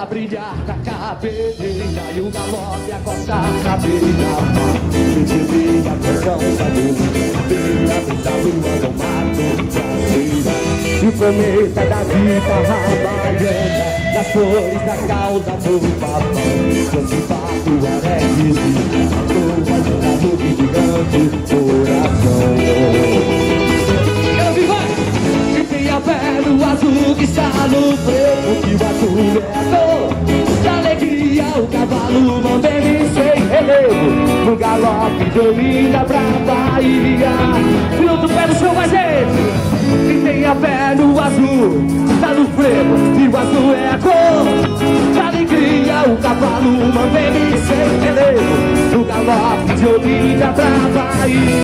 estrela brilhar na cabeleira e o galope acostar na beira-mar. Percebi a pressão da luz, beira da lua do mato traseira. E o cometa da vida havaiana, nas flores da causa do papão. Quando bato o areia, estou fazendo de gigante coração. Quero que vai! E tem a fé no azul que está no preto, que o azul é a cor da alegria. O cavalo mantém sem relevo, no galope domina pra Bahia. Piloto, pé no chão, mais gente! E tem a fé no azul, tá no frevo, e o azul é a cor da alegria. O cavalo mantém sem relevo, no galope domina pra Bahia.